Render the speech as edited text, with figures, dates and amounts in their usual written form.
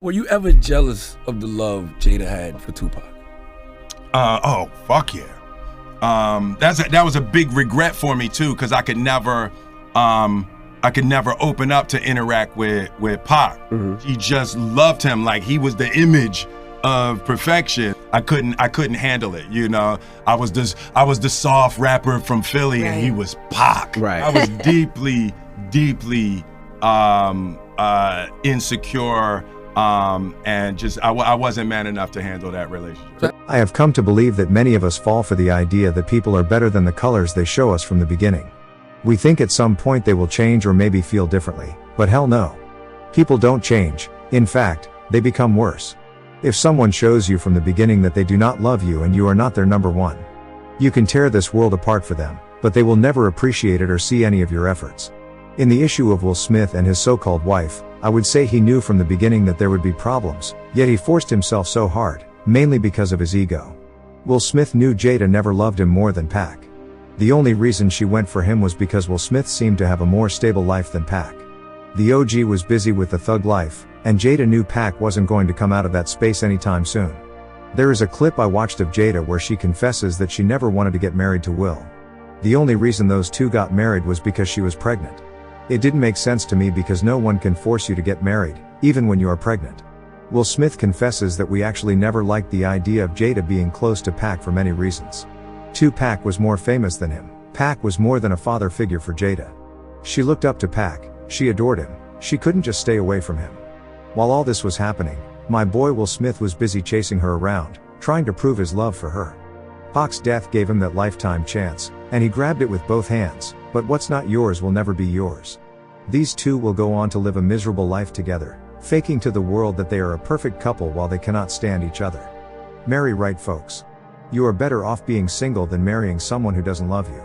Were you ever jealous of the love Jada had for Tupac? Oh, fuck yeah. That was a big regret for me too, because I could never open up to interact with Pac. Mm-hmm. He just loved him like he was the image of perfection. I couldn't handle it, you know. I was the soft rapper from Philly, and he was Pac. Right. I was deeply insecure, and just I wasn't man enough to handle that relationship. I have come to believe that many of us fall for the idea that people are better than the colors they show us from the beginning. We think at some point they will change or maybe feel differently, but hell no. People don't change. In fact, they become worse. If someone shows you from the beginning that they do not love you and you are not their number one, you can tear this world apart for them, but they will never appreciate it or see any of your efforts. In the issue of Will Smith and his so-called wife, I would say he knew from the beginning that there would be problems, yet he forced himself so hard, mainly because of his ego. Will Smith knew Jada never loved him more than Pac. The only reason she went for him was because Will Smith seemed to have a more stable life than Pac. The OG was busy with the thug life, and Jada knew Pac wasn't going to come out of that space anytime soon. There is a clip I watched of Jada where she confesses that she never wanted to get married to Will. The only reason those two got married was because she was pregnant. It didn't make sense to me because no one can force you to get married, even when you are pregnant. Will Smith confesses that we actually never liked the idea of Jada being close to Pac for many reasons. Tupac was more famous than him. Pac was more than a father figure for Jada. She looked up to Pac, she adored him, she couldn't just stay away from him. While all this was happening, my boy Will Smith was busy chasing her around, trying to prove his love for her. Pac's death gave him that lifetime chance, and he grabbed it with both hands, but what's not yours will never be yours. These two will go on to live a miserable life together, faking to the world that they are a perfect couple while they cannot stand each other. Marry right, folks. You are better off being single than marrying someone who doesn't love you.